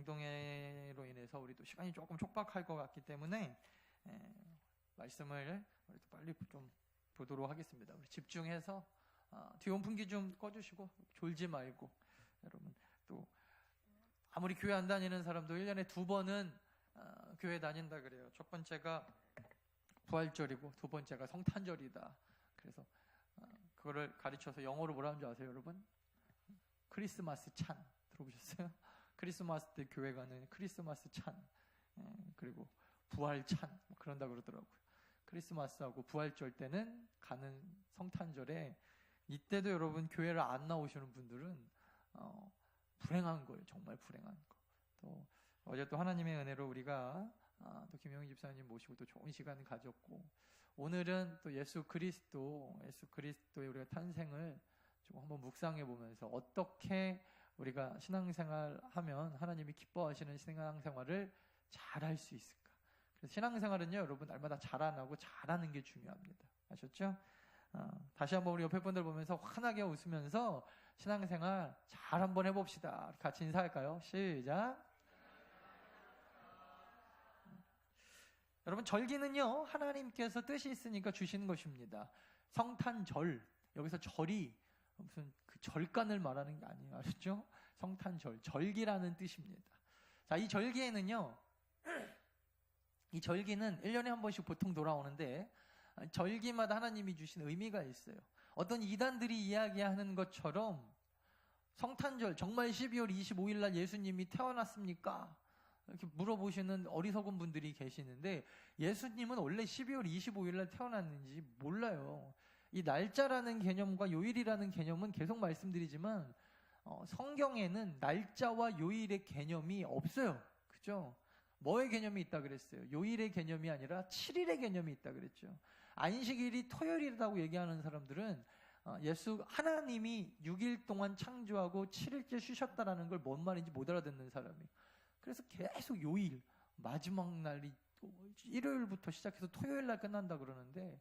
병동으로 인해서 우리도 시간이 조금 촉박할 것 같기 때문에 말씀을 우리 또 빨리 좀 보도록 하겠습니다. 우리 집중해서 뒤 온풍기 좀 꺼주시고 졸지 말고. 여러분 또 아무리 교회 안 다니는 사람도 1년에 2번은 교회 다닌다 그래요. 첫 번째가 부활절이고 두 번째가 성탄절이다. 그래서 그거를 가르쳐서 영어로 뭐라 하는 줄 아세요, 여러분? 크리스마스 찬 들어보셨어요? 크리스마스 때 교회 가는 크리스마스 찬, 그리고 부활 찬 그런다 그러더라고요. 크리스마스하고 부활절 때는 가는 성탄절에, 이때도 여러분 교회를 안 나오시는 분들은 불행한 거예요. 정말 불행한 거. 또 어제 또 하나님의 은혜로 우리가 또 김영희 집사님 모시고 또 좋은 시간을 가졌고, 오늘은 또 예수 그리스도의 우리가 탄생을 좀 한번 묵상해 보면서 어떻게 우리가 신앙생활 하면 하나님이 기뻐하시는 신앙생활을 잘 할 수 있을까. 그래서 신앙생활은요, 여러분 날마다 잘 안 하고 잘하는 게 중요합니다. 아셨죠? 다시 한번 우리 옆에 분들 보면서 환하게 웃으면서 신앙생활 잘 한번 해봅시다. 같이 인사할까요? 시작. 여러분 절기는요, 하나님께서 뜻이 있으니까 주시는 것입니다. 성탄절, 여기서 절이 무슨 그 절간을 말하는 게 아니에요. 알았죠? 성탄절, 절기라는 뜻입니다. 자, 이 절기에는요, 이 절기는 1년에 한 번씩 보통 돌아오는데, 절기마다 하나님이 주신 의미가 있어요. 어떤 이단들이 이야기하는 것처럼 성탄절, 정말 12월 25일 날 예수님이 태어났습니까? 이렇게 물어보시는 어리석은 분들이 계시는데, 예수님은 원래 12월 25일 날 태어났는지 몰라요. 이 날짜라는 개념과 요일이라는 개념은 계속 말씀드리지만 성경에는 날짜와 요일의 개념이 없어요. 그죠? 뭐의 개념이 있다 그랬어요? 요일의 개념이 아니라 7일의 개념이 있다 그랬죠. 안식일이 토요일이라고 얘기하는 사람들은 하나님이 6일 동안 창조하고 7일째 쉬셨다라는 걸 뭔 말인지 못 알아듣는 사람이에요. 그래서 계속 요일, 마지막 날이 일요일부터 시작해서 토요일 날 끝난다 그러는데,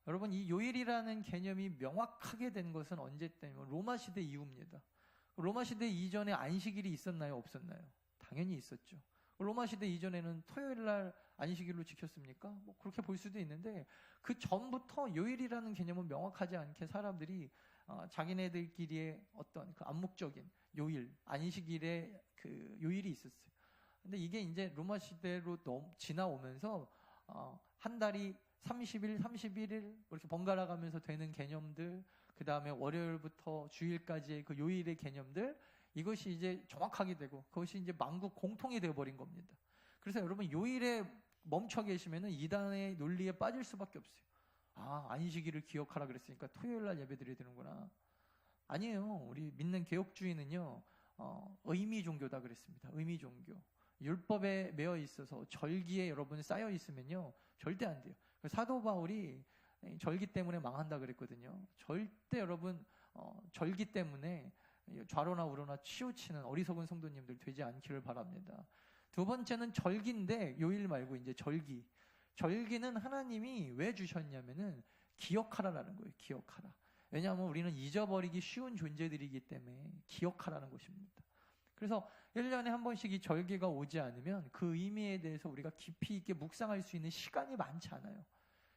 여러분 이 요일이라는 개념이 명확하게 된 것은 언제 때냐면 로마 시대 이후입니다. 로마 시대 이전에 안식일이 있었나요? 없었나요? 당연히 있었죠. 로마 시대 이전에는 토요일 날 안식일로 지켰습니까? 뭐 그렇게 볼 수도 있는데, 그 전부터 요일이라는 개념은 명확하지 않게 사람들이 자기네들끼리의 어떤 그 암묵적인 요일, 안식일의 그 요일이 있었어요. 근데 이게 이제 로마 시대로 지나오면서 한 달이 30일, 31일 이렇게 번갈아 가면서 되는 개념들, 그 다음에 월요일부터 주일까지의 그 요일의 개념들, 이것이 이제 정확하게 되고 그것이 이제 만국 공통이 되어버린 겁니다. 그래서 여러분 요일에 멈춰 계시면은 이단의 논리에 빠질 수밖에 없어요. 안식일을 기억하라 그랬으니까 토요일 날 예배 드려야 되는구나. 아니에요. 우리 믿는 개혁주의는요, 의미 종교다 그랬습니다. 의미 종교. 율법에 매여 있어서 절기에 여러분 쌓여 있으면요 절대 안 돼요. 사도 바울이 절기 때문에 망한다 그랬거든요. 절대 여러분 절기 때문에 좌로나 우로나 치우치는 어리석은 성도님들 되지 않기를 바랍니다. 두 번째는 절기인데 요일 말고 이제 절기. 절기는 하나님이 왜 주셨냐면은 기억하라라는 거예요. 기억하라. 왜냐하면 우리는 잊어버리기 쉬운 존재들이기 때문에 기억하라는 것입니다. 그래서 1년에 한 번씩 이 절기가 오지 않으면 그 의미에 대해서 우리가 깊이 있게 묵상할 수 있는 시간이 많지 않아요.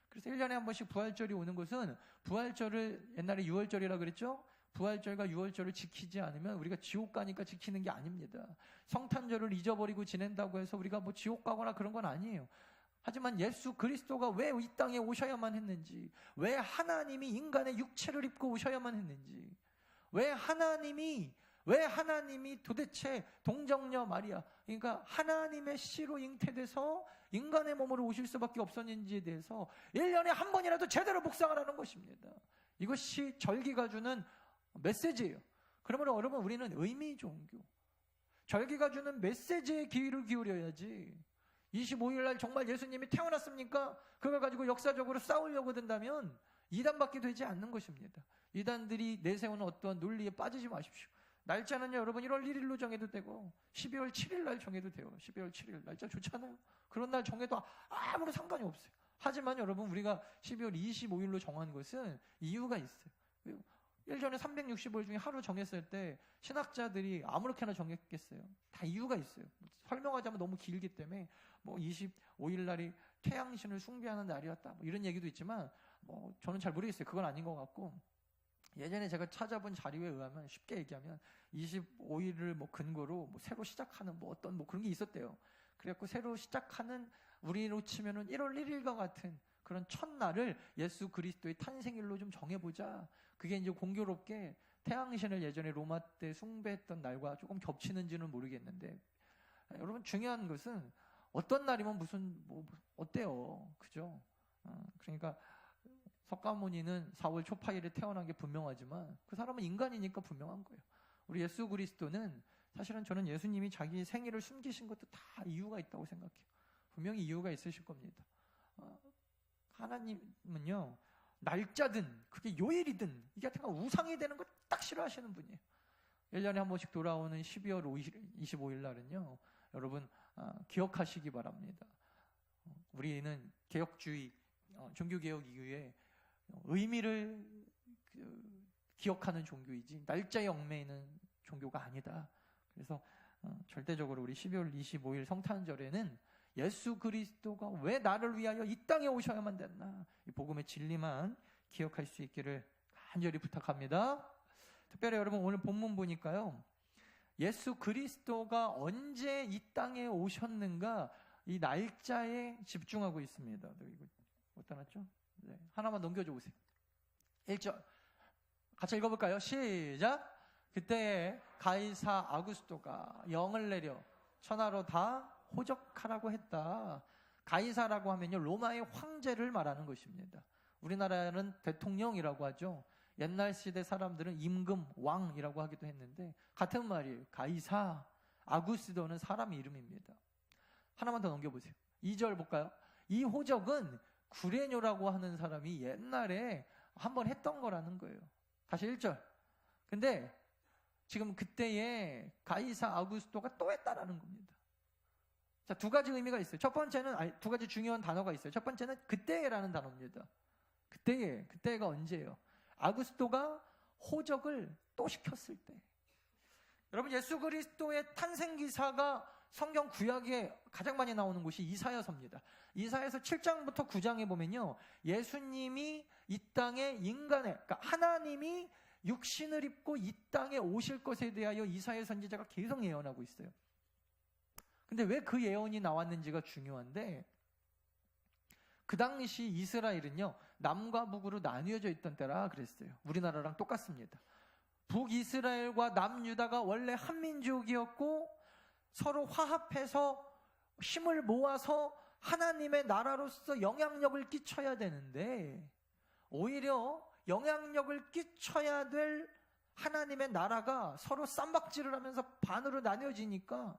그래서 1년에 한 번씩 부활절이 오는 것은, 부활절을 옛날에 6월절이라 그랬죠? 부활절과 6월절을 지키지 않으면 우리가 지옥 가니까 지키는 게 아닙니다. 성탄절을 잊어버리고 지낸다고 해서 우리가 뭐 지옥 가거나 그런 건 아니에요. 하지만 예수 그리스도가 왜 이 땅에 오셔야만 했는지, 왜 하나님이 인간의 육체를 입고 오셔야만 했는지, 왜 하나님이 도대체 동정녀 마리아, 그러니까 하나님의 씨로 잉태돼서 인간의 몸으로 오실 수밖에 없었는지에 대해서 1년에 한 번이라도 제대로 묵상하라는 것입니다. 이것이 절기가 주는 메시지예요. 그러므로 여러분, 우리는 의미 종교, 절기가 주는 메시지에 귀를 기울여야지, 25일 날 정말 예수님이 태어났습니까? 그걸 가지고 역사적으로 싸우려고 든다면 이단밖에 되지 않는 것입니다. 이단들이 내세우는 어떠한 논리에 빠지지 마십시오. 날짜는요, 여러분 1월 1일로 정해도 되고 12월 7일 날 정해도 돼요. 12월 7일 날짜 좋잖아요. 그런 날 정해도 아무런 상관이 없어요. 하지만 여러분, 우리가 12월 25일로 정한 것은 이유가 있어요. 1년에 365일 중에 하루 정했을 때 신학자들이 아무렇게나 정했겠어요? 다 이유가 있어요. 설명하자면 너무 길기 때문에 뭐 25일 날이 태양신을 숭배하는 날이었다, 뭐 이런 얘기도 있지만 뭐 저는 잘 모르겠어요. 그건 아닌 것 같고, 예전에 제가 찾아본 자료에 의하면 쉽게 얘기하면 25일을 뭐 근거로 뭐 새로 시작하는 뭐 어떤 뭐 그런 게 있었대요. 그래갖고 새로 시작하는, 우리로 치면은 1월 1일과 같은 그런 첫날을 예수 그리스도의 탄생일로 좀 정해보자. 그게 이제 공교롭게 태양신을 예전에 로마 때 숭배했던 날과 조금 겹치는지는 모르겠는데, 여러분 중요한 것은 어떤 날이면 무슨 뭐 어때요, 그죠? 그러니까 석가모니는 4월 초파일에 태어난 게 분명하지만 그 사람은 인간이니까 분명한 거예요. 우리 예수 그리스도는, 사실은 저는 예수님이 자기 생일을 숨기신 것도 다 이유가 있다고 생각해요. 분명히 이유가 있으실 겁니다. 하나님은요, 날짜든 그게 요일이든 이게 하여튼 우상이 되는 걸 딱 싫어하시는 분이에요. 1년에 한 번씩 돌아오는 12월 25일 날은요, 여러분 기억하시기 바랍니다. 우리는 개혁주의, 종교개혁 이후에 의미를 기억하는 종교이지 날짜에 얽매이는 종교가 아니다. 그래서 절대적으로 우리 12월 25일 성탄절에는 예수 그리스도가 왜 나를 위하여 이 땅에 오셔야만 됐나, 이 복음의 진리만 기억할 수 있기를 간절히 부탁합니다. 특별히 여러분 오늘 본문 보니까요, 예수 그리스도가 언제 이 땅에 오셨는가, 이 날짜에 집중하고 있습니다. 이거 어디다 놨죠? 네, 하나만 넘겨줘 보세요. 1절 같이 읽어볼까요? 시작. 그때 가이사 아구스토가 영을 내려 천하로 다 호적하라고 했다. 가이사라고 하면요, 로마의 황제를 말하는 것입니다. 우리나라는 대통령이라고 하죠. 옛날 시대 사람들은 임금, 왕이라고 하기도 했는데 같은 말이에요. 가이사, 아구스도는 사람 이름입니다. 하나만 더 넘겨보세요. 2절 볼까요? 이 호적은 구레뇨라고 하는 사람이 옛날에 한번 했던 거라는 거예요. 다시 1절. 근데 지금 그때에 가이사 아구스토가 또 했다라는 겁니다. 자, 두 가지 의미가 있어요. 첫 번째는, 두 가지 중요한 단어가 있어요. 첫 번째는 그때라는 단어입니다. 그때가 언제예요? 아구스토가 호적을 또 시켰을 때. 여러분, 예수 그리스도의 탄생 기사가 성경 구약에 가장 많이 나오는 곳이 이사야서입니다. 이사야서 7장부터 9장에 보면요, 예수님이 이 땅에 그러니까 하나님이 육신을 입고 이 땅에 오실 것에 대하여 이사야 선지자가 계속 예언하고 있어요. 근데 왜 그 예언이 나왔는지가 중요한데, 그 당시 이스라엘은요, 남과 북으로 나뉘어져 있던 때라 그랬어요. 우리나라랑 똑같습니다. 북이스라엘과 남유다가 원래 한 민족이었고 서로 화합해서 힘을 모아서 하나님의 나라로서 영향력을 끼쳐야 되는데, 오히려 영향력을 끼쳐야 될 하나님의 나라가 서로 쌈박질을 하면서 반으로 나뉘어지니까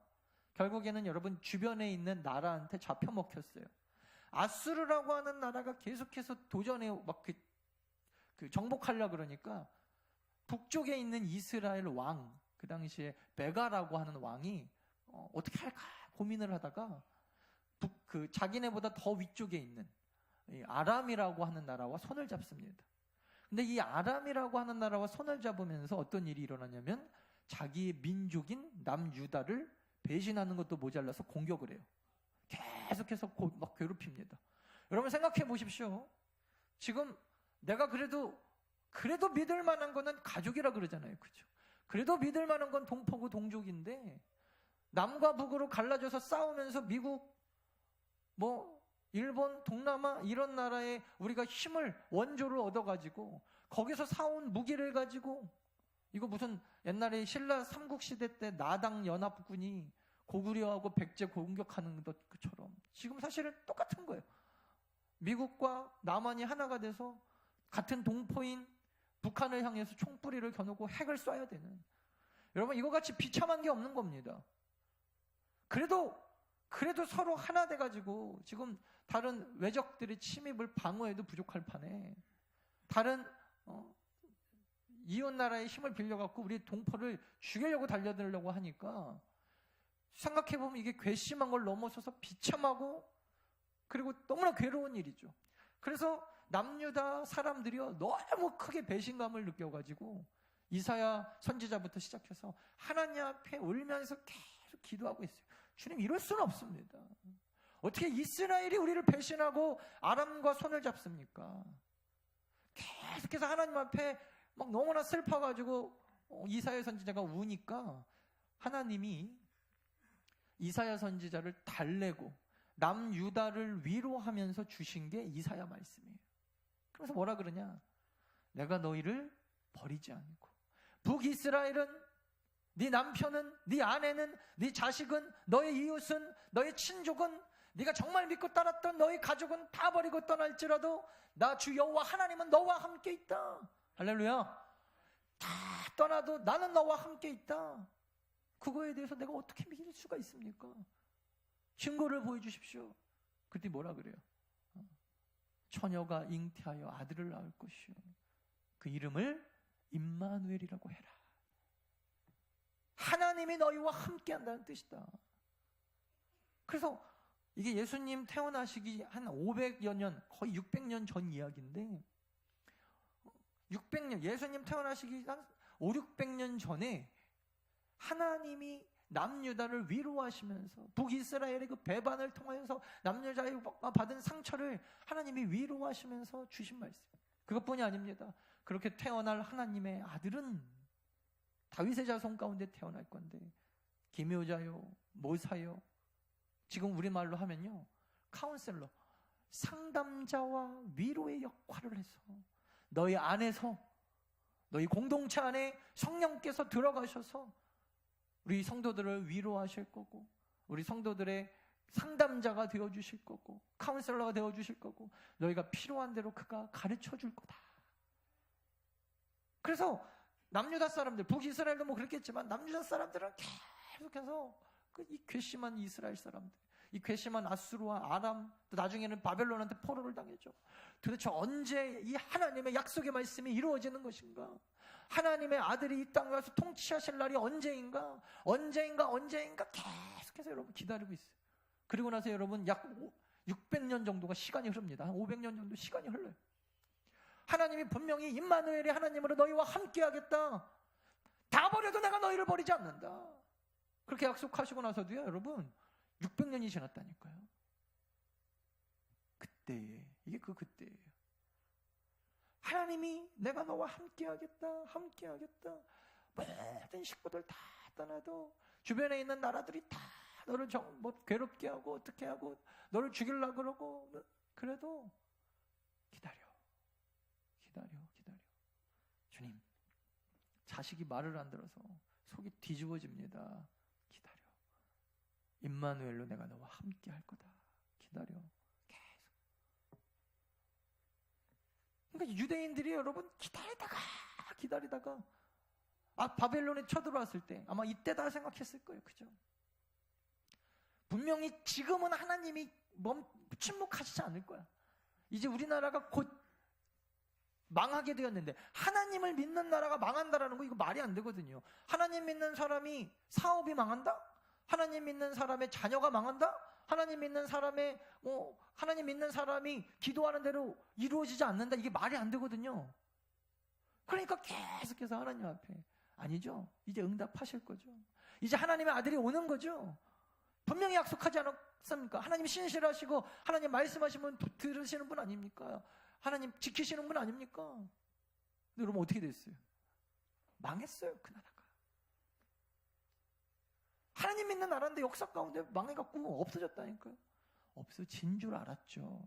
결국에는 여러분 주변에 있는 나라한테 잡혀먹혔어요. 아수르라고 하는 나라가 계속해서 도전해 막 정복하려고 그러니까 북쪽에 있는 이스라엘 왕, 그 당시에 베가라고 하는 왕이 어떻게 할까 고민을 하다가 자기네보다 더 위쪽에 있는 이 아람이라고 하는 나라와 손을 잡습니다. 근데 이 아람이라고 하는 나라와 손을 잡으면서 어떤 일이 일어나냐면 자기의 민족인 남유다를 배신하는 것도 모자라서 공격을 해요. 계속해서 막 괴롭힙니다. 여러분 생각해 보십시오. 지금 내가 그래도 믿을 만한 거는 가족이라 그러잖아요. 그죠? 그래도 믿을 만한 건 동포고 동족인데 남과 북으로 갈라져서 싸우면서 미국, 일본, 동남아 이런 나라에 우리가 힘을, 원조를 얻어가지고 거기서 사온 무기를 가지고, 이거 무슨 옛날에 신라 삼국시대 때 나당 연합군이 고구려하고 백제 공격하는 것처럼 지금 사실은 똑같은 거예요. 미국과 남한이 하나가 돼서 같은 동포인 북한을 향해서 총뿌리를 겨누고 핵을 쏴야 되는, 여러분 이거같이 비참한 게 없는 겁니다. 그래도 서로 하나 돼가지고 지금 다른 외적들의 침입을 방어해도 부족할 판에 다른 이웃 나라의 힘을 빌려갖고 우리 동포를 죽이려고 달려들려고 하니까, 생각해보면 이게 괘씸한 걸 넘어서서 비참하고 그리고 너무나 괴로운 일이죠. 그래서 남유다 사람들이요 너무 크게 배신감을 느껴가지고 이사야 선지자부터 시작해서 하나님 앞에 울면서 계속 기도하고 있어요. 주님, 이럴 수는 없습니다. 어떻게 이스라엘이 우리를 배신하고 아람과 손을 잡습니까? 계속해서 하나님 앞에 막 너무나 슬퍼가지고 이사야 선지자가 우니까 하나님이 이사야 선지자를 달래고 남유다를 위로하면서 주신 게 이사야 말씀이에요. 그래서 뭐라 그러냐? 내가 너희를 버리지 않고, 북이스라엘은, 네 남편은, 네 아내는, 네 자식은, 너의 이웃은, 너의 친족은, 네가 정말 믿고 따랐던 너희 가족은 다 버리고 떠날지라도 나 주 여호와 하나님은 너와 함께 있다. 할렐루야. 다 떠나도 나는 너와 함께 있다. 그거에 대해서 내가 어떻게 믿을 수가 있습니까? 증거를 보여주십시오. 그때 뭐라 그래요? 처녀가 잉태하여 아들을 낳을 것이요 그 이름을 임마누엘이라고 해라. 하나님이 너희와 함께 한다는 뜻이다. 그래서 이게 예수님 태어나시기 한 500여 년, 거의 600년 전 이야기인데 600년, 예수님 태어나시기 한 5, 600년 전에 하나님이 남유다를 위로하시면서 북이스라엘의 그 배반을 통하여서 남유다가 받은 상처를 하나님이 위로하시면서 주신 말씀. 그것뿐이 아닙니다. 그렇게 태어날 하나님의 아들은 다윗의 자손 가운데 태어날 건데 기묘자요, 모사요, 지금 우리말로 하면요 카운셀러, 상담자와 위로의 역할을 해서 너희 안에서, 너희 공동체 안에 성령께서 들어가셔서 우리 성도들을 위로하실 거고, 우리 성도들의 상담자가 되어주실 거고, 카운셀러가 되어주실 거고, 너희가 필요한 대로 그가 가르쳐 줄 거다. 그래서 남유다 사람들, 북이스라엘도 뭐 그랬겠지만 남유다 사람들은 계속해서 이 괘씸한 이스라엘 사람들, 이 괘씸한 아수르와 아람, 또 나중에는 바벨론한테 포로를 당했죠. 도대체 언제 이 하나님의 약속의 말씀이 이루어지는 것인가? 하나님의 아들이 이 땅에 와서 통치하실 날이 언제인가 계속해서 여러분 기다리고 있어요. 그리고 나서 여러분 약 600년 정도가 시간이 흐릅니다. 한 500년 정도 시간이 흘러요. 하나님이 분명히 임마누엘이 하나님으로 너희와 함께 하겠다. 다 버려도 내가 너희를 버리지 않는다. 그렇게 약속하시고 나서도요, 여러분 600년이 지났다니까요. 그때에, 이게 그때예요. 하나님이 내가 너와 함께 하겠다. 모든 식구들 다 떠나도 주변에 있는 나라들이 다 너를 괴롭게 하고 어떻게 하고 너를 죽이려고 그러고, 그래도 기다려. 주님, 자식이 말을 안 들어서 속이 뒤집어집니다. 기다려. 임마누엘로 내가 너와 함께 할 거다. 기다려. 계속. 그러니까 유대인들이 여러분 기다리다가 바벨론에 쳐들어왔을 때 아마 이때다 생각했을 거예요. 그죠? 분명히 지금은 하나님이 침묵하시지 않을 거야. 이제 우리나라가 곧 망하게 되었는데 하나님을 믿는 나라가 망한다라는 거 이거 말이 안 되거든요. 하나님 믿는 사람이 사업이 망한다? 하나님 믿는 사람의 자녀가 망한다? 하나님 믿는 사람이 기도하는 대로 이루어지지 않는다? 이게 말이 안 되거든요. 그러니까 계속해서 하나님 앞에 아니죠. 이제 응답하실 거죠. 이제 하나님의 아들이 오는 거죠. 분명히 약속하지 않았습니까? 하나님 신실하시고 하나님 말씀하시면 들으시는 분 아닙니까? 하나님 지키시는 분 아닙니까? 근데 여러분 어떻게 됐어요? 망했어요, 그 나라가. 하나님 믿는 나라인데 역사 가운데 망해갖고 없어졌다니까요. 없어진 줄 알았죠.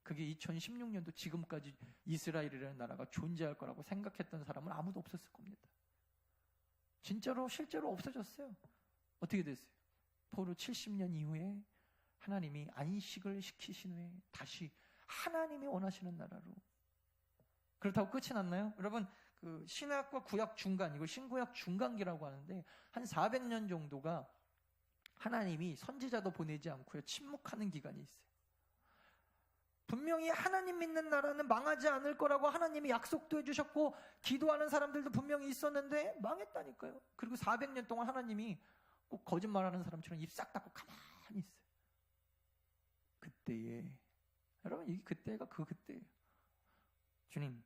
그게 2016년도 지금까지 이스라엘이라는 나라가 존재할 거라고 생각했던 사람은 아무도 없었을 겁니다. 진짜로 실제로 없어졌어요. 어떻게 됐어요? 포로 70년 이후에 하나님이 안식을 시키신 후에 다시 하나님이 원하시는 나라로. 그렇다고 끝이 났나요? 여러분, 그 신약과 구약 중간, 이걸 신구약 중간기라고 하는데 한 400년 정도가 하나님이 선지자도 보내지 않고요 침묵하는 기간이 있어요. 분명히 하나님 믿는 나라는 망하지 않을 거라고 하나님이 약속도 해주셨고 기도하는 사람들도 분명히 있었는데 망했다니까요. 그리고 400년 동안 하나님이 꼭 거짓말하는 사람처럼 입 싹 닫고 가만히 있어요. 그때에 여러분, 이게 그때가 그때예요. 주님,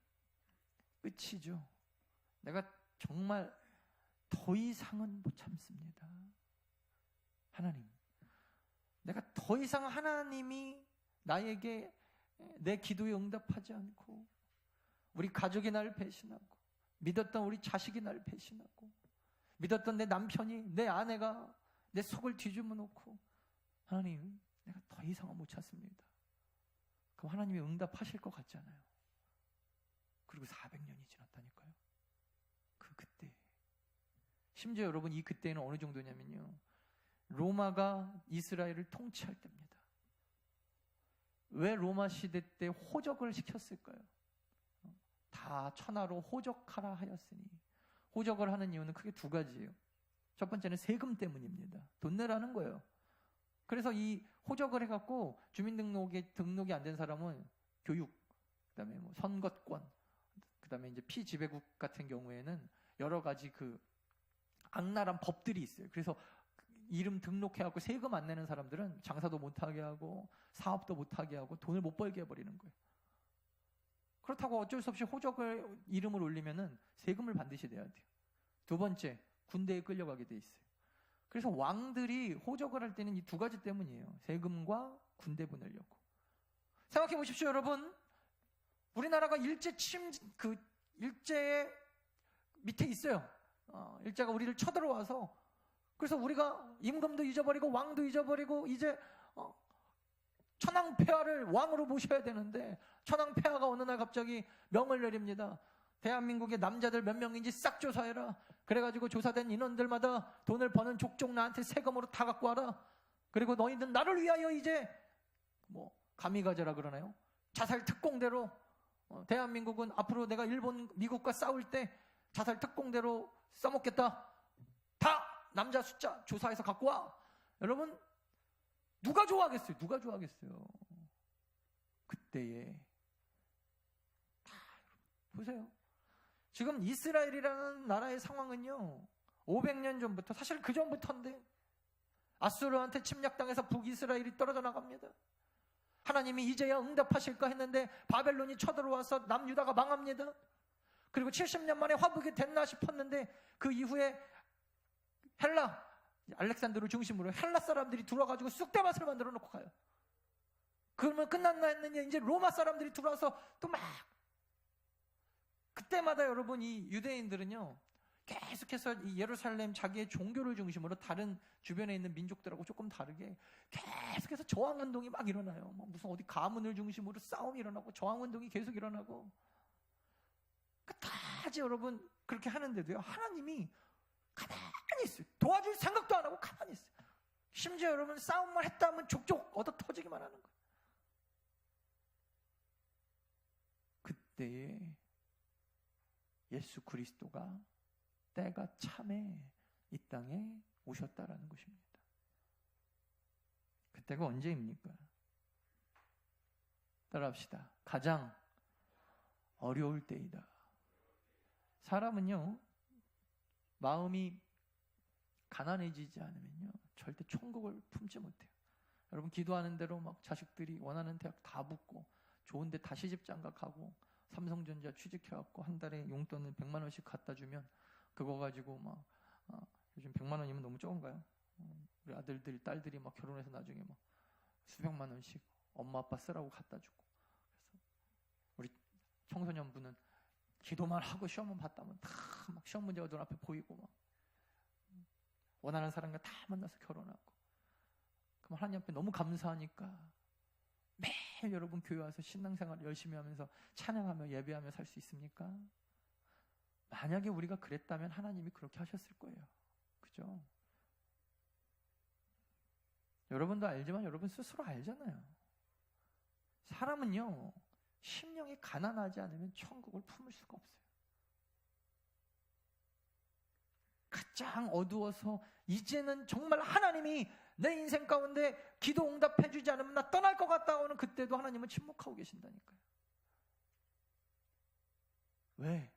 끝이죠. 내가 정말 더 이상은 못 참습니다. 하나님, 내가 더 이상 하나님이 나에게 내 기도에 응답하지 않고 우리 가족이 나를 배신하고 믿었던 우리 자식이 나를 배신하고 믿었던 내 남편이, 내 아내가 내 속을 뒤집어 놓고 하나님, 내가 더 이상은 못 참습니다. 그럼 하나님이 응답하실 것 같잖아요. 그리고 400년이 지났다니까요. 그때 심지어 여러분, 이 그때는 어느 정도냐면요, 로마가 이스라엘을 통치할 때입니다. 왜 로마 시대 때 호적을 시켰을까요? 다 천하로 호적하라 하였으니. 호적을 하는 이유는 크게 두 가지예요. 첫 번째는 세금 때문입니다. 돈 내라는 거예요. 그래서 이 호적을 해갖고 주민등록에 등록이 안 된 사람은 교육, 그다음에 뭐 선거권, 그다음에 이제 피지배국 같은 경우에는 여러 가지 그 악랄한 법들이 있어요. 그래서 이름 등록해갖고 세금 안 내는 사람들은 장사도 못하게 하고 사업도 못하게 하고 돈을 못 벌게 해버리는 거예요. 그렇다고 어쩔 수 없이 호적을 이름을 올리면은 세금을 반드시 내야 돼요. 두 번째, 군대에 끌려가게 돼 있어요. 그래서 왕들이 호적을 할 때는 이 두 가지 때문이에요. 세금과 군대 보내려고. 생각해 보십시오, 여러분. 우리나라가 일제의 밑에 있어요. 일제가 우리를 쳐들어와서, 그래서 우리가 임금도 잊어버리고 왕도 잊어버리고 이제 천황폐하를 왕으로 모셔야 되는데, 천황폐하가 어느 날 갑자기 명을 내립니다. 대한민국의 남자들 몇 명인지 싹 조사해라. 그래가지고 조사된 인원들마다 돈을 버는 족족 나한테 세금으로 다 갖고 와라. 그리고 너희들 나를 위하여 이제 가미가제라 그러나요? 자살 특공대로, 대한민국은 앞으로 내가 일본, 미국과 싸울 때 자살 특공대로 써먹겠다. 다 남자 숫자 조사해서 갖고 와. 여러분, 누가 좋아하겠어요? 누가 좋아하겠어요? 그때에 다 보세요. 지금 이스라엘이라는 나라의 상황은요, 500년 전부터, 사실 그 전부터인데 아수르한테 침략당해서 북이스라엘이 떨어져 나갑니다. 하나님이 이제야 응답하실까 했는데 바벨론이 쳐들어와서 남유다가 망합니다. 그리고 70년 만에 화복이 됐나 싶었는데 그 이후에 알렉산드를 중심으로 헬라 사람들이 들어와가지고 쑥대밭을 만들어 놓고 가요. 그러면 끝났나 했느냐, 이제 로마 사람들이 들어와서 또 막, 그때마다 여러분, 이 유대인들은요 계속해서 이 예루살렘 자기의 종교를 중심으로 다른 주변에 있는 민족들하고 조금 다르게 계속해서 저항운동이 막 일어나요. 무슨 어디 가문을 중심으로 싸움이 일어나고 저항운동이 계속 일어나고, 다지 여러분 그렇게 하는데도요, 하나님이 가만히 있어요. 도와줄 생각도 안 하고 가만히 있어요. 심지어 여러분, 싸움만 했다 하면 족족 얻어 터지기만 하는 거예요. 그때에 예수 그리스도가 때가 참에 이 땅에 오셨다라는 것입니다. 그때가 언제입니까? 따라합시다. 가장 어려울 때이다. 사람은요, 마음이 가난해지지 않으면요 절대 천국을 품지 못해요. 여러분, 기도하는 대로 막 자식들이 원하는 대학 다 붙고 좋은 데 다 시집장가 가고 삼성전자 취직해갖고 한 달에 용돈을 100만 원씩 갖다 주면 그거 가지고 막 요즘 100만 원이면 너무 적은가요? 우리 아들들, 딸들이 막 결혼해서 나중에 막 수백만 원씩 엄마 아빠 쓰라고 갖다 주고, 그래서 우리 청소년부는 기도만 하고 시험만 봤다면 다 막 시험 문제가 눈앞에 보이고 막 원하는 사람과 다 만나서 결혼하고, 그럼 하나님 앞에 너무 감사하니까 매일 여러분 교회 와서 신앙생활 열심히 하면서 찬양하며 예배하며 살 수 있습니까? 만약에 우리가 그랬다면 하나님이 그렇게 하셨을 거예요. 그죠? 여러분도 알지만 여러분 스스로 알잖아요. 사람은요, 심령이 가난하지 않으면 천국을 품을 수가 없어요. 가장 어두워서 이제는 정말 하나님이 내 인생 가운데 기도 응답해 주지 않으면 나 떠날 것 같다 하는 그때도 하나님은 침묵하고 계신다니까요. 왜?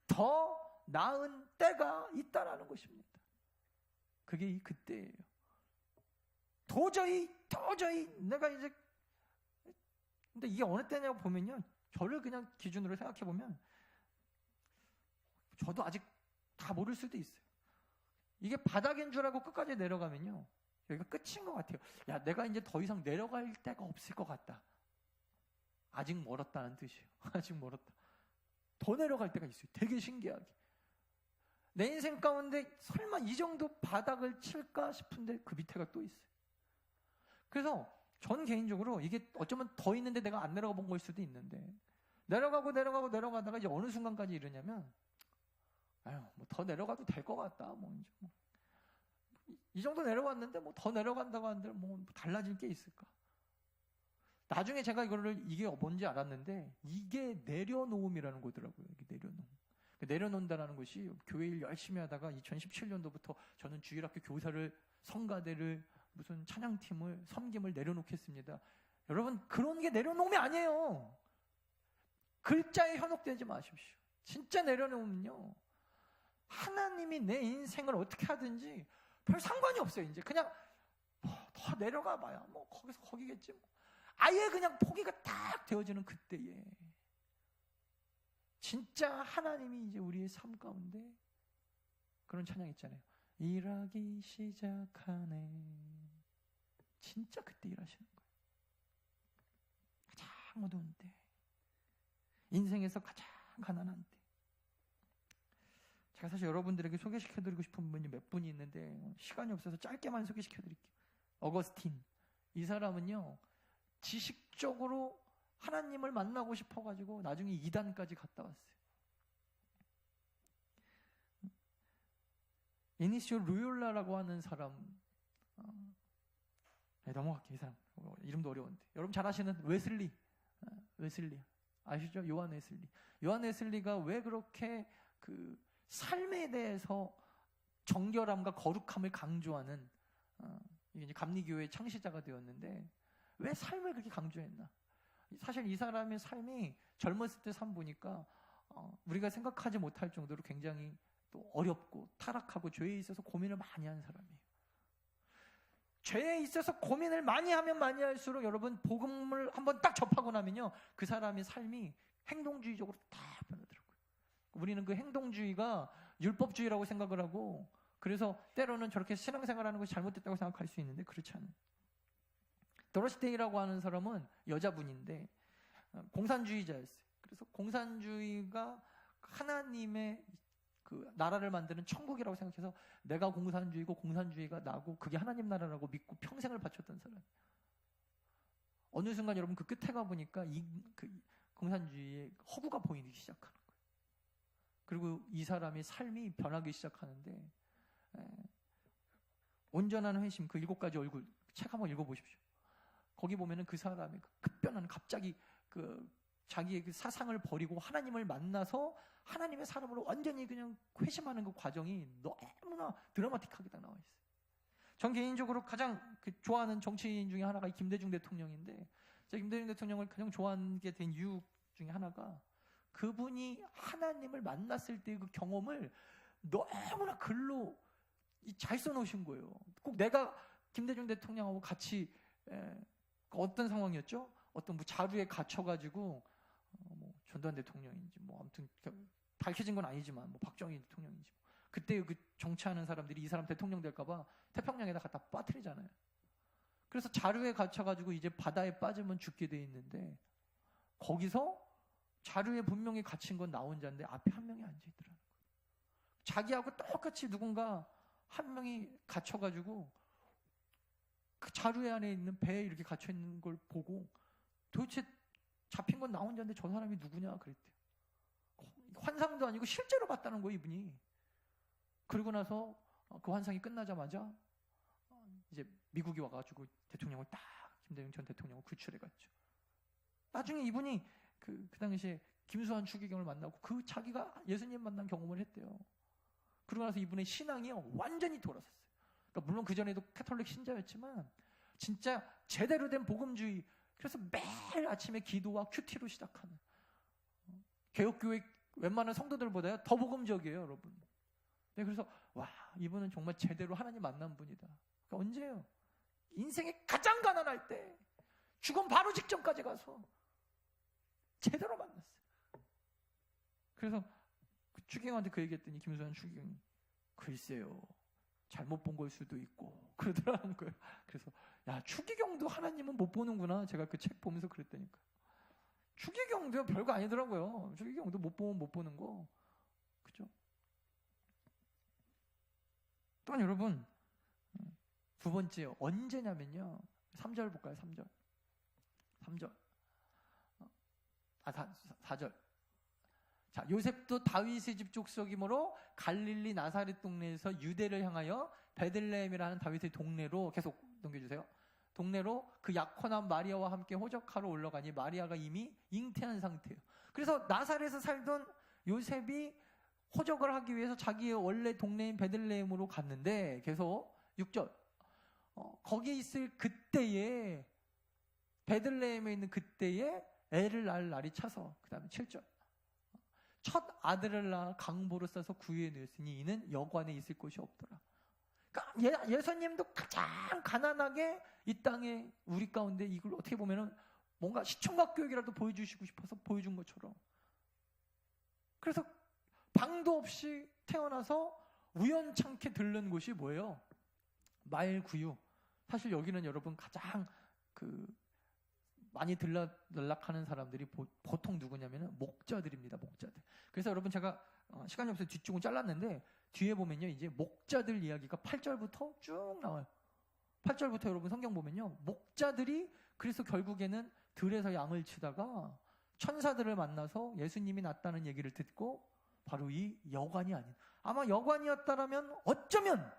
더 나은 때가 있다라는 것입니다. 그게 이 그때예요. 도저히 내가 이제, 근데 이게 어느 때냐고 보면요, 저를 그냥 기준으로 생각해 보면 저도 아직 다 모를 수도 있어요. 이게 바닥인 줄 알고 끝까지 내려가면요, 여기가 끝인 것 같아요. 야, 내가 이제 더 이상 내려갈 데가 없을 것 같다. 아직 멀었다는 뜻이에요. 아직 멀었다. 더 내려갈 때가 있어요. 되게 신기하게. 내 인생 가운데 설마 이 정도 바닥을 칠까 싶은데 그 밑에가 또 있어요. 그래서 전 개인적으로 이게 어쩌면 더 있는데 내가 안 내려가 본 걸 수도 있는데, 내려가다가 이제 어느 순간까지 이러냐면, 뭐 더 내려가도 될 것 같다. 이 정도 내려왔는데 뭐 더 내려간다고 하는데 뭐 달라질 게 있을까? 나중에 제가 이게 뭔지 알았는데, 이게 내려놓음이라는 거더라고요. 이게 내려놓음. 내려놓는다는 것이, 교회 일 열심히 하다가 2017년도부터 저는 주일학교 교사를, 성가대를, 무슨 찬양팀을, 섬김을 내려놓겠습니다. 여러분, 그런 게 내려놓음이 아니에요. 글자에 현혹되지 마십시오. 진짜 내려놓으면요, 하나님이 내 인생을 어떻게 하든지 별 상관이 없어요. 이제 그냥 더 내려가 봐야 뭐 거기서 거기겠지. 아예 그냥 포기가 딱 되어지는 그때에 진짜 하나님이 이제 우리의 삶 가운데 그런 찬양 있잖아요. 일하기 시작하네. 진짜 그때 일하시는 거예요. 가장 어두운 때, 인생에서 가장 가난한 때. 제가 사실 여러분들에게 소개시켜드리고 싶은 분이 몇 분이 있는데 시간이 없어서 짧게만 소개시켜드릴게요. 어거스틴. 이 사람은요, 지식적으로 하나님을 만나고 싶어가지고 나중에 이단까지 갔다 왔어요. 이니시오 루올라라고 하는 사람, 넘어갈게요. 이 사람 이름도 어려운데 여러분 잘 아시는 웨슬리 아시죠? 요한 웨슬리가 왜 그렇게 그 삶에 대해서 정결함과 거룩함을 강조하는, 이게 이제 감리교회의 창시자가 되었는데, 왜 삶을 그렇게 강조했나? 사실 이 사람의 삶이 젊었을 때 삶 보니까 우리가 생각하지 못할 정도로 굉장히 또 어렵고 타락하고 죄에 있어서 고민을 많이 한 사람이에요. 죄에 있어서 고민을 많이 하면 많이 할수록 여러분, 복음을 한번 딱 접하고 나면요, 그 사람의 삶이 행동주의적으로 다 변하더라고요. 우리는 그 행동주의가 율법주의라고 생각을 하고, 그래서 때로는 저렇게 신앙생활하는 것이 잘못됐다고 생각할 수 있는데, 그렇지 않아요. 도로시 데이라고 하는 사람은 여자분인데 공산주의자였어요. 그래서 공산주의가 하나님의 그 나라를 만드는 천국이라고 생각해서 내가 공산주의고 공산주의가 나고 그게 하나님 나라라고 믿고 평생을 바쳤던 사람. 어느 순간 여러분 그 끝에 가 보니까 그 공산주의의 허구가 보이기 시작하는 거예요. 그리고 이 사람의 삶이 변하기 시작하는데, 온전한 회심, 그 7가지 얼굴 책 한번 읽어보십시오. 거기 보면은 그 사람이 급변하는, 갑자기 그 자기의 그 사상을 버리고 하나님을 만나서 하나님의 사람으로 완전히 그냥 회심하는 그 과정이 너무나 드라마틱하게 딱 나와 있어요. 전 개인적으로 가장 좋아하는 정치인 중에 하나가 김대중 대통령인데, 제가 김대중 대통령을 가장 좋아하게 된 이유 중에 하나가, 그분이 하나님을 만났을 때 그 경험을 너무나 글로 잘 써놓으신 거예요. 꼭 내가 김대중 대통령하고 같이 어떤 상황이었죠? 어떤 뭐 자루에 갇혀가지고 뭐 전두환 대통령인지 뭐 아무튼 밝혀진 건 아니지만 뭐 박정희 대통령인지 그때 그 정치하는 사람들이 이 사람 대통령 될까봐 태평양에다 갖다 빠뜨리잖아요. 그래서 자루에 갇혀가지고 이제 바다에 빠지면 죽게 돼 있는데, 거기서 자루에 분명히 갇힌 건 나 혼자인데 앞에 한 명이 앉아 있더라는 거예요. 자기하고 똑같이 누군가 한 명이 갇혀가지고 그 자루에 안에 있는 배에 이렇게 갇혀 있는 걸 보고, 도대체 잡힌 건 나 혼자인데 저 사람이 누구냐 그랬대요. 환상도 아니고 실제로 봤다는 거예요, 이분이. 그러고 나서 그 환상이 끝나자마자 이제 미국이 와가지고 대통령을 딱, 김대중 전 대통령을 구출해갔죠. 나중에 이분이 그 당시에 김수환 추기경을 만나고 그 자기가 예수님 만난 경험을 했대요. 그러고 나서 이분의 신앙이 완전히 돌아섰어요. 그러니까 물론 그전에도 카톨릭 신자였지만 진짜 제대로 된 복음주의, 그래서 매일 아침에 기도와 큐티로 시작하는, 개혁교회 웬만한 성도들보다 더 복음적이에요, 여러분. 네, 그래서 와, 이분은 정말 제대로 하나님 만난 분이다. 그러니까 언제요? 인생에 가장 가난할 때, 죽음 바로 직전까지 가서 제대로 만났어요. 그래서 그 추기경한테 그 얘기했더니 김수환 추기경이 글쎄요, 잘못 본 걸 수도 있고 그러더라는 거예요. 그래서 야, 추기경도 하나님은 못 보는구나. 제가 그 책 보면서 그랬다니까. 추기경도 별거 아니더라고요. 추기경도 못 보면 못 보는 거. 그죠? 또한 여러분, 두 번째 언제냐면요. 3절 볼까요? 3절. 4절. 자, 요셉도 다윗의 집 족속이므로 갈릴리 나사렛 동네에서 유대를 향하여 베들레헴이라는 다윗의 동네로, 계속 넘겨주세요. 동네로 그 약혼한 마리아와 함께 호적하러 올라가니 마리아가 이미 잉태한 상태예요. 그래서 나사렛에서 살던 요셉이 호적을 하기 위해서 자기의 원래 동네인 베들레헴으로 갔는데, 계속 6절. 거기에 있을 그때에, 베들레헴에 있는 그때에 애를 낳을 날이 차서, 그 다음에 7절. 첫 아들을 낳아 강보로 싸서 구유에 넣었으니 이는 여관에 있을 곳이 없더라. 그러니까 예수님도 가장 가난하게 이 땅에 우리 가운데 이걸 어떻게 보면은 뭔가 시청각 교육이라도 보여주시고 싶어서 보여준 것처럼. 그래서 방도 없이 태어나서 우연찮게 들른 곳이 뭐예요? 말구유. 사실 여기는 여러분 가장 많이 들락하는 사람들이 보통 누구냐면은 목자들입니다. 목자들. 그래서 여러분 제가 시간이 없어서 뒤쪽은 잘랐는데 뒤에 보면요, 이제 목자들 이야기가 8절부터 쭉 나와요. 8절부터 여러분 성경 보면요, 목자들이 그래서 결국에는 들에서 양을 치다가 천사들을 만나서 예수님이 낳았다는 얘기를 듣고 바로 이 여관이 아닌, 아마 여관이었다라면, 어쩌면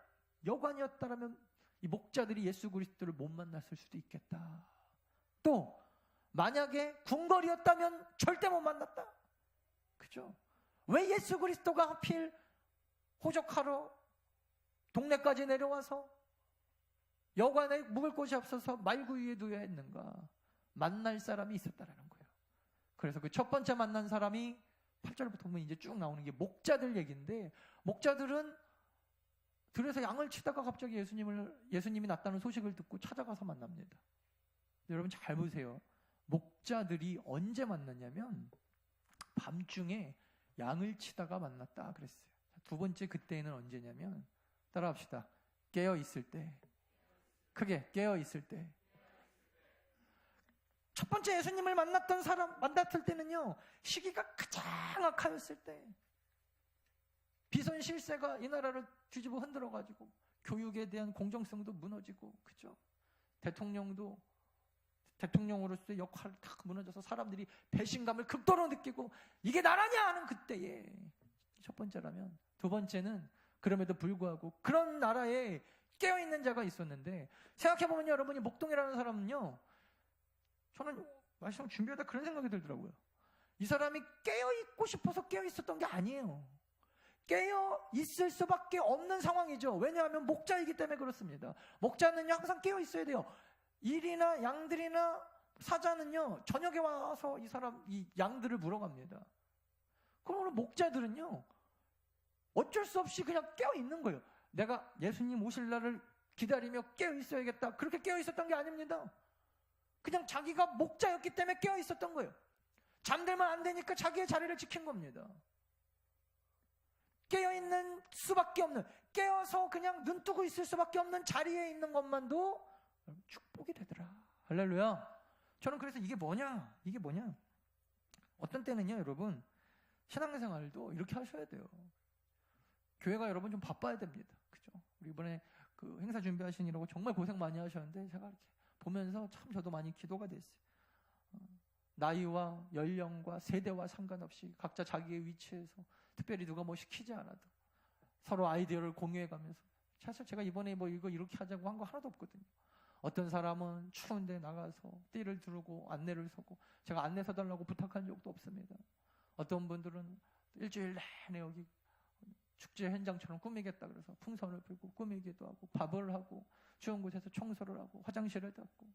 여관이었다라면 이 목자들이 예수 그리스도를 못 만났을 수도 있겠다. 또 만약에 궁궐이었다면 절대 못 만났다. 그죠? 왜 예수 그리스도가 하필 호적하러 동네까지 내려와서 여관에 묵을 곳이 없어서 말구유에 두어야 했는가? 만날 사람이 있었다라는 거예요. 그래서 그 첫 번째 만난 사람이 8절부터 보면 이제 쭉 나오는 게 목자들 얘기인데, 목자들은 들에서 양을 치다가 갑자기 예수님이 낳았다는 소식을 듣고 찾아가서 만납니다. 여러분 잘 보세요. 목자들이 언제 만났냐면 밤중에 양을 치다가 만났다 그랬어요. 두 번째 그때는 언제냐면, 따라합시다. 깨어 있을 때. 크게 깨어 있을 때. 첫 번째 예수님을 만났을 때는요, 시기가 가장 악하였을 때, 비선 실세가 이 나라를 뒤집어 흔들어가지고 교육에 대한 공정성도 무너지고, 그죠? 대통령으로서의 역할을 탁 무너져서 사람들이 배신감을 극도로 느끼고 이게 나라냐 하는 그때에 첫 번째라면, 두 번째는 그럼에도 불구하고 그런 나라에 깨어있는 자가 있었는데, 생각해보면 여러분이 목동이라는 사람은요, 저는 말씀 준비하다 그런 생각이 들더라고요. 이 사람이 깨어있고 싶어서 깨어있었던 게 아니에요. 깨어있을 수밖에 없는 상황이죠. 왜냐하면 목자이기 때문에 그렇습니다. 목자는요, 항상 깨어있어야 돼요. 일이나 양들이나 사자는요, 저녁에 와서 이 양들을 물어갑니다. 그러면 목자들은요, 어쩔 수 없이 그냥 깨어있는 거예요. 내가 예수님 오실 날을 기다리며 깨어있어야겠다. 그렇게 깨어있었던 게 아닙니다. 그냥 자기가 목자였기 때문에 깨어있었던 거예요. 잠들면 안 되니까 자기의 자리를 지킨 겁니다. 깨어있는 수밖에 없는, 깨어서 그냥 눈 뜨고 있을 수밖에 없는 자리에 있는 것만도 축복이 되더라. 할렐루야. 저는 그래서 이게 뭐냐? 어떤 때는요, 여러분, 신앙생활도 이렇게 하셔야 돼요. 교회가 여러분 좀 바빠야 됩니다. 그죠? 우리 이번에 그 행사 준비하시느라고 정말 고생 많이 하셨는데, 제가 이렇게 보면서 참 저도 많이 기도가 됐어요. 나이와 연령과 세대와 상관없이 각자 자기의 위치에서 특별히 누가 뭐 시키지 않아도 서로 아이디어를 공유해가면서, 사실 제가 이번에 뭐 이거 이렇게 하자고 한 거 하나도 없거든요. 어떤 사람은 추운데 나가서 띠를 두르고 안내를 서고, 제가 안내 서달라고 부탁한 적도 없습니다. 어떤 분들은 일주일 내내 여기 축제 현장처럼 꾸미겠다 그래서 풍선을 불고 꾸미기도 하고, 밥을 하고, 추운 곳에서 청소를 하고, 화장실을 닦고.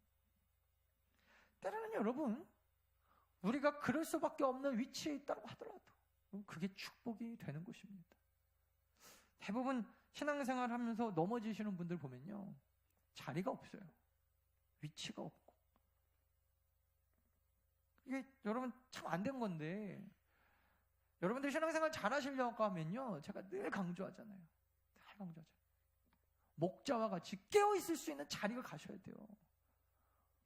때로는 여러분, 우리가 그럴 수밖에 없는 위치에 있다고 하더라도 그게 축복이 되는 것입니다. 대부분 신앙생활 하면서 넘어지시는 분들 보면요, 자리가 없어요. 위치가 없고. 이게 여러분 참 안 된 건데, 여러분들 신앙생활 잘 하시려고 하면요, 제가 늘 강조하잖아요. 늘 강조하잖아요. 목자와 같이 깨어있을 수 있는 자리가 가셔야 돼요.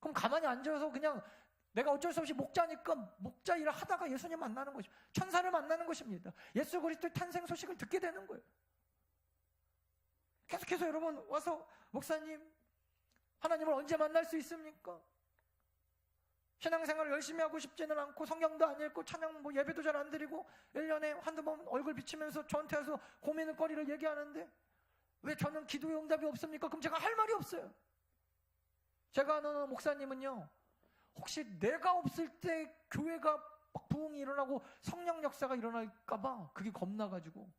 그럼 가만히 앉아서 그냥 내가 어쩔 수 없이 목자니까 목자 일을 하다가 예수님 만나는 것입니다. 천사를 만나는 것입니다. 예수 그리스도의 탄생 소식을 듣게 되는 거예요. 계속해서 여러분 와서 목사님, 하나님을 언제 만날 수 있습니까? 신앙생활을 열심히 하고 싶지는 않고 성경도 안 읽고 찬양 예배도 잘 안 드리고 1년에 한두 번 얼굴 비치면서 저한테 와서 고민의 거리를 얘기하는데 왜 저는 기도의 응답이 없습니까? 그럼 제가 할 말이 없어요. 제가 아는 목사님은요, 혹시 내가 없을 때 교회가 막 부흥이 일어나고 성령 역사가 일어날까봐 그게 겁나가지고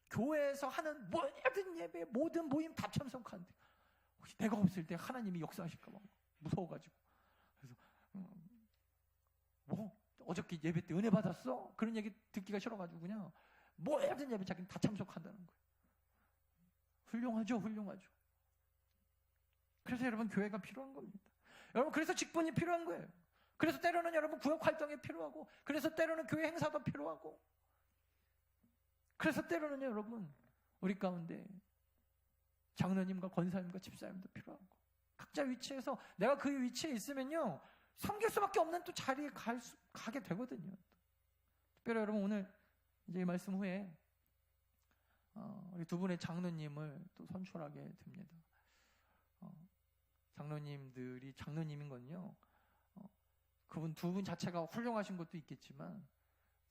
교회에서 하는 모든 예배, 모든 모임 다 참석하는데 혹시 내가 없을 때 하나님이 역사하실까봐 무서워가지고, 그래서 어저께 예배 때 은혜 받았어? 그런 얘기 듣기가 싫어가지고 그냥 모든 예배 자기는 다 참석한다는 거예요. 훌륭하죠, 훌륭하죠. 그래서 여러분 교회가 필요한 겁니다. 여러분 그래서 직분이 필요한 거예요. 그래서 때로는 여러분 구역 활동이 필요하고, 그래서 때로는 교회 행사도 필요하고, 그래서 때로는 여러분 우리 가운데 장로님과 권사님과 집사님도 필요하고, 각자 위치에서 내가 그 위치에 있으면요 섬길 수밖에 없는 또 자리에 가게 되거든요. 특별히 여러분 오늘 이제 이 말씀 후에 우리 두 분의 장로님을 또 선출하게 됩니다. 장로님들이 장로님인 건요, 그분 두 분 자체가 훌륭하신 것도 있겠지만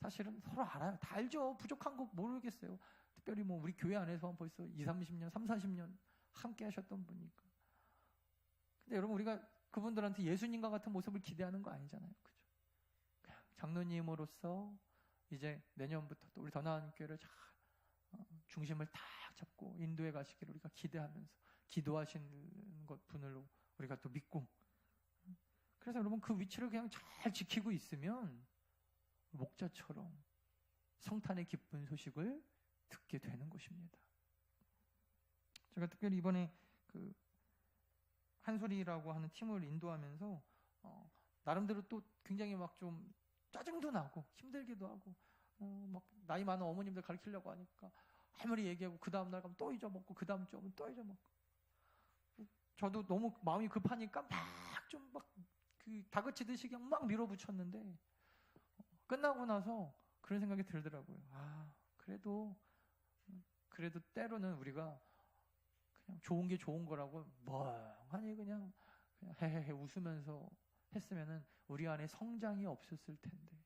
사실은 서로 알아요. 다 알죠. 부족한 거 모르겠어요. 특별히 우리 교회 안에서 벌써 30년, 40년 함께 하셨던 분이니까. 근데 여러분 우리가 그분들한테 예수님과 같은 모습을 기대하는 거 아니잖아요. 그죠? 그냥 장로님으로서 이제 내년부터 또 우리 더 나은 교회를 잘 중심을 딱 잡고 인도해 가시기를 우리가 기대하면서 기도하시는 것 분을 우리가 또 믿고, 그래서 여러분 그 위치를 그냥 잘 지키고 있으면 목자처럼 성탄의 기쁜 소식을 듣게 되는 것입니다. 제가 특별히 이번에 그 한소리라고 하는 팀을 인도하면서 나름대로 또 굉장히 막 좀 짜증도 나고 힘들기도 하고, 막 나이 많은 어머님들 가르치려고 하니까 아무리 얘기하고 그 다음 날 가면 또 잊어먹고 그 다음 주면 또 잊어먹고, 저도 너무 마음이 급하니까 막 좀 막 그 다그치듯이 그냥 막 밀어붙였는데 끝나고 나서 그런 생각이 들더라고요. 그래도 때로는 우리가 그냥 좋은 게 좋은 거라고 멍하니 그냥 헤헤헤 웃으면서 했으면은 우리 안에 성장이 없었을 텐데,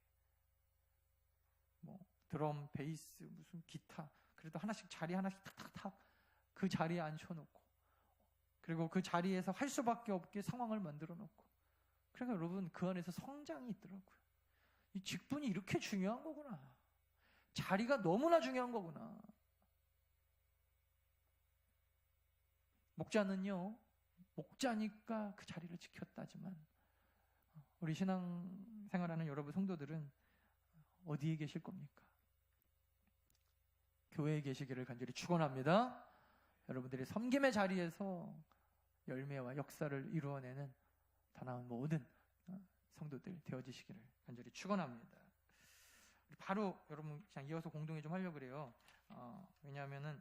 드럼, 베이스, 무슨 기타, 그래도 자리 하나씩 탁탁탁 그 자리에 앉혀놓고, 그리고 그 자리에서 할 수밖에 없게 상황을 만들어 놓고, 그러니까 여러분 그 안에서 성장이 있더라고요. 이 직분이 이렇게 중요한 거구나. 자리가 너무나 중요한 거구나. 목자는요, 목자니까 그 자리를 지켰다지만 우리 신앙생활하는 여러분 성도들은 어디에 계실 겁니까? 교회에 계시기를 간절히 축원합니다. 여러분들이 섬김의 자리에서 열매와 역사를 이루어내는 더 나은 모든 성도들 되어지시기를 간절히 축원합니다. 바로 여러분 그냥 이어서 공동회 좀 하려고 그래요. 왜냐하면은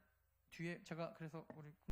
뒤에 제가 그래서 우리